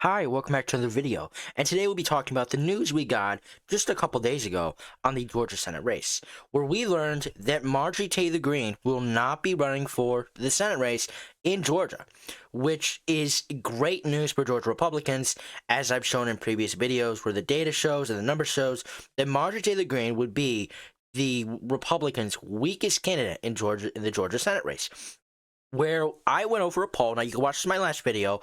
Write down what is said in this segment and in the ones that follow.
Hi, welcome back to another video, and today we'll be talking about the news we got just a couple days ago on the Georgia Senate race, where we learned that Marjorie Taylor Greene will not be running for the Senate race in Georgia, which is great news for Georgia Republicans, as I've shown in previous videos where the data shows and the number shows that Marjorie Taylor Greene would be the Republicans' weakest candidate in Georgia in the Georgia Senate race. Where I went over a poll, now you can watch this in my last video,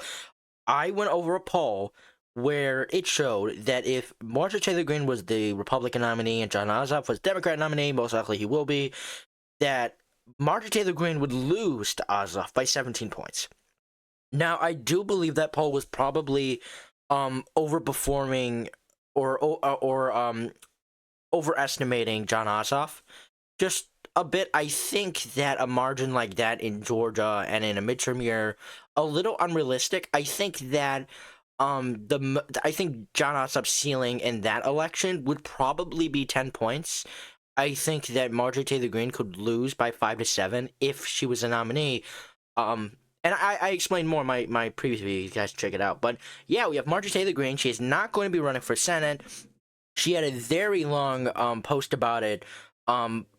I went over a poll where it showed that if Marjorie Taylor Greene was the Republican nominee and John Ossoff was Democrat nominee, most likely he will be, that Marjorie Taylor Greene would lose to Ossoff by 17 points. Now, I do believe that poll was probably overperforming or overestimating John Ossoff just a bit. I think that a margin like that in Georgia and in a midterm year, a little unrealistic. I think that I think John Ossoff's ceiling in that election would probably be 10 points. I think that Marjorie Taylor Greene could lose by 5 to 7 if she was a nominee. And I explained more in my previous video. You guys check it out. But yeah, we have Marjorie Taylor Greene. She is not going to be running for Senate. She had a very long post about it.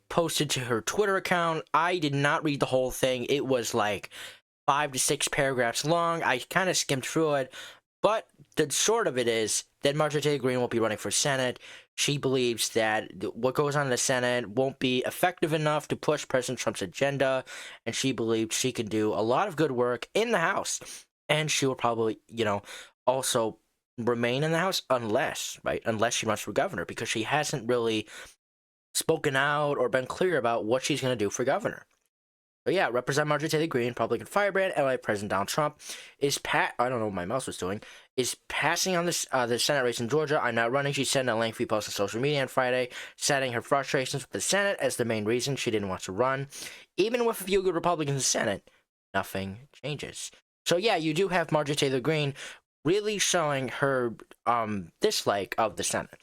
Posted to her Twitter account. I did not read the whole thing. It was like 5 to 6 paragraphs long. I kind of skimmed through it, but the short of it is that Marjorie Taylor Greene won't be running for Senate. She believes that what goes on in the Senate won't be effective enough to push President Trump's agenda, and she believes she can do a lot of good work in the House, and she will probably, also remain in the House unless she runs for governor, because she hasn't really spoken out or been clear about what she's going to do for governor. So yeah, Representative Marjorie Taylor Greene, Republican firebrand, ally President Donald Trump, I don't know what my mouse was doing, is passing on the Senate race in Georgia. I'm not running. She said in a lengthy post on social media on Friday, citing her frustrations with the Senate as the main reason she didn't want to run. Even with a few good Republicans in the Senate, nothing changes. So yeah, you do have Marjorie Taylor Greene really showing her dislike of the Senate.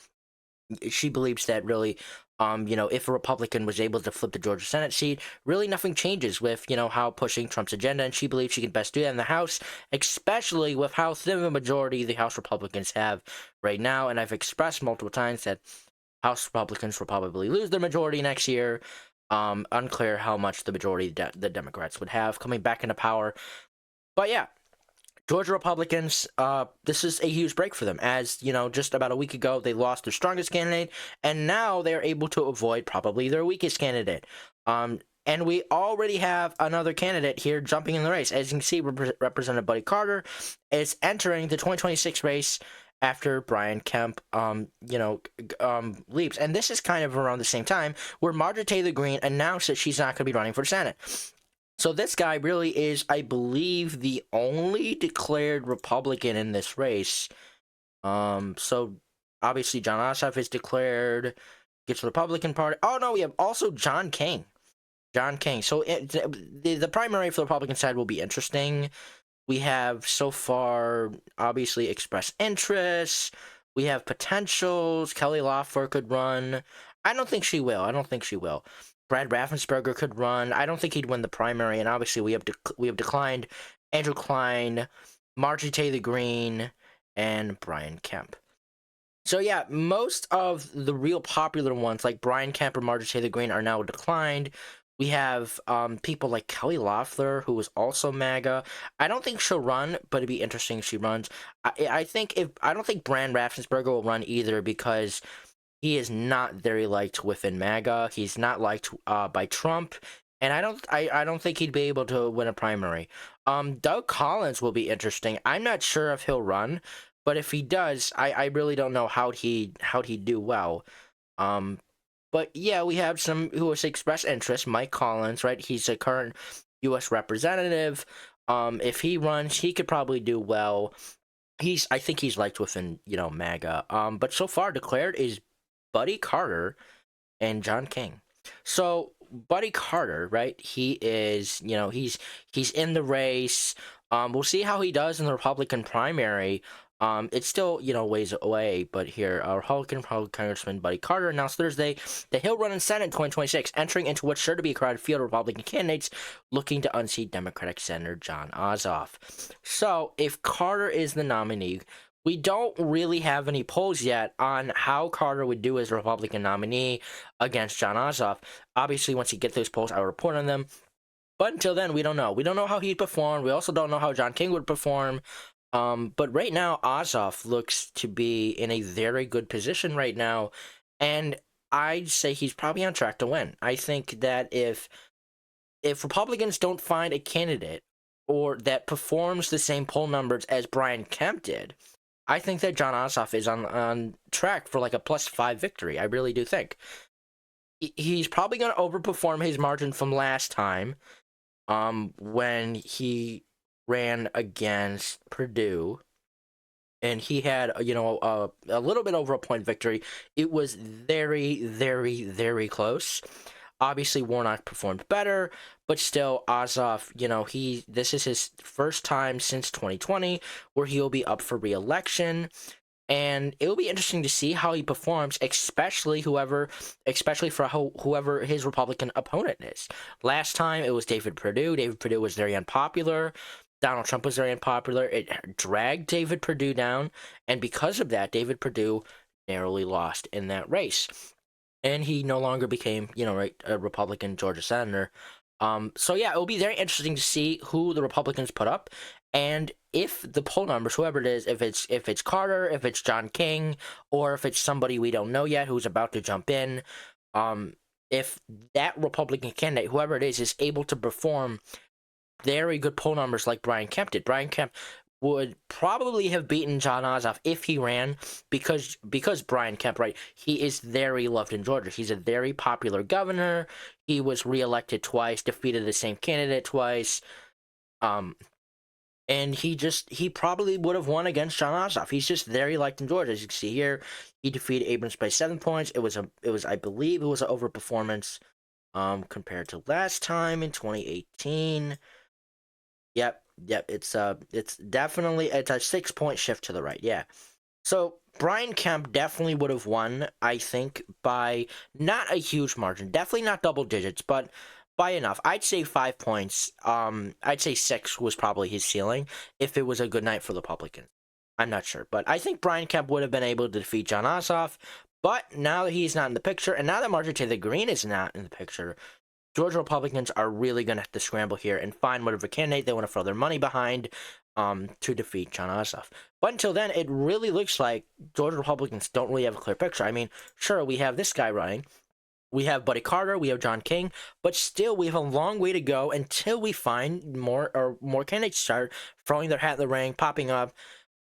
She believes that really, if a Republican was able to flip the Georgia Senate seat, really nothing changes with, how pushing Trump's agenda, and she believes she can best do that in the House, especially with how thin of a majority the House Republicans have right now, and I've expressed multiple times that House Republicans will probably lose their majority next year. Unclear how much the majority the Democrats would have coming back into power. But yeah, Georgia Republicans, this is a huge break for them, as, just about a week ago, they lost their strongest candidate, and now they're able to avoid probably their weakest candidate. And we already have another candidate here jumping in the race. As you can see, Representative Buddy Carter is entering the 2026 race after Brian Kemp, leaps. And this is kind of around the same time where Marjorie Taylor Greene announced that she's not going to be running for Senate. So this guy really is, I believe, the only declared Republican in this race. So obviously John Ossoff is declared, gets the Republican Party. Oh no, we have also John King. John King. So the primary for the Republican side will be interesting. We have so far obviously expressed interest. We have potentials. Kelly Loeffler could run. I don't think she will. Brad Raffensperger could run. I don't think he'd win the primary, and obviously we have declined Andrew Klein, Marjorie Taylor Greene, and Brian Kemp. So yeah, most of the real popular ones like Brian Kemp or Marjorie Taylor Greene are now declined. We have people like Kelly Loeffler, who is also MAGA. I don't think she'll run, but it'd be interesting if she runs. I don't think Brad Raffensperger will run either, because he is not very liked within MAGA. He's not liked by Trump, and I don't think he'd be able to win a primary. Doug Collins will be interesting. I'm not sure if he'll run, but if he does, I really don't know how he'd do well. But yeah, we have some who has expressed interest. Mike Collins, right? He's a current U.S. representative. If he runs, he could probably do well. I think he's liked within, MAGA. But so far declared is Buddy Carter and John King. So Buddy Carter, right? He is, he's in the race. We'll see how he does in the Republican primary. It's still, ways away, but here, Republican Congressman Buddy Carter announced Thursday that he'll run in Senate in 2026, entering into what's sure to be a crowded field of Republican candidates looking to unseat Democratic Senator Jon Ossoff. So, if Carter is the nominee, we don't really have any polls yet on how Carter would do as a Republican nominee against Jon Ossoff. Obviously, once you get those polls, I'll report on them. But until then, we don't know. We don't know how he'd perform. We also don't know how John King would perform. But right now, Ossoff looks to be in a very good position right now. And I'd say he's probably on track to win. I think that if Republicans don't find a candidate or that performs the same poll numbers as Brian Kemp did, I think that Jon Ossoff is on track for like a +5 victory. I really do think. He's probably going to overperform his margin from last time. When he ran against Purdue, and he had, a little bit over a point victory. It was very, very, very close. Obviously, Warnock performed better, but still, Ossoff, this is his first time since 2020 where he'll be up for re-election. And it will be interesting to see how he performs, especially for whoever his Republican opponent is. Last time it was David Perdue. David Perdue was very unpopular. Donald Trump was very unpopular. It dragged David Perdue down, and because of that, David Perdue narrowly lost in that race, and he no longer became, a Republican Georgia senator. So yeah, it will be very interesting to see who the Republicans put up, and if the poll numbers, whoever it is, if it's Carter, if it's John King, or if it's somebody we don't know yet who's about to jump in, if that Republican candidate, whoever it is able to perform very good poll numbers like Brian Kemp did. Brian Kemp would probably have beaten Jon Ossoff if he ran because Brian Kemp, right, he is very loved in Georgia. He's a very popular governor. He was reelected twice, defeated the same candidate twice. And he probably would have won against Jon Ossoff. He's just very liked in Georgia. As you can see here, he defeated Abrams by 7 points. I believe it was an overperformance compared to last time in 2018. Yep. It's definitely a 6-point shift to the right. Yeah. So Brian Kemp definitely would have won, I think, by not a huge margin. Definitely not double digits, but by enough. I'd say 5 points. I'd say 6 was probably his ceiling if it was a good night for the Republicans. I'm not sure, but I think Brian Kemp would have been able to defeat Jon Ossoff. But now that he's not in the picture, and now that Marjorie Taylor Greene is not in the picture, Georgia Republicans are really going to have to scramble here and find whatever candidate they want to throw their money behind to defeat Jon Ossoff. But until then, it really looks like Georgia Republicans don't really have a clear picture. I mean, sure, we have this guy running. We have Buddy Carter, we have John King, but still we have a long way to go until we find more candidates start throwing their hat in the ring, popping up.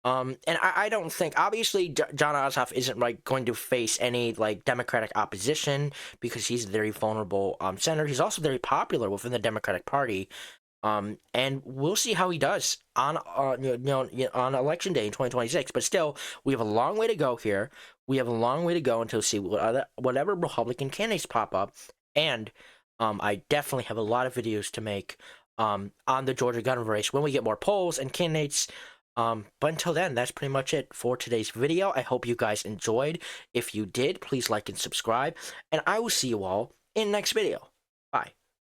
And I don't think, obviously, Jon Ossoff isn't going to face any Democratic opposition because he's a very vulnerable senator. He's also very popular within the Democratic Party. And we'll see how he does on on election day in 2026. But still, we have a long way to go here. We have a long way to go until see whatever Republican candidates pop up. And I definitely have a lot of videos to make on the Georgia governor race when we get more polls and candidates. But until then, that's pretty much it for today's video. I hope you guys enjoyed. If you did, please like and subscribe. And I will see you all in the next video. Bye.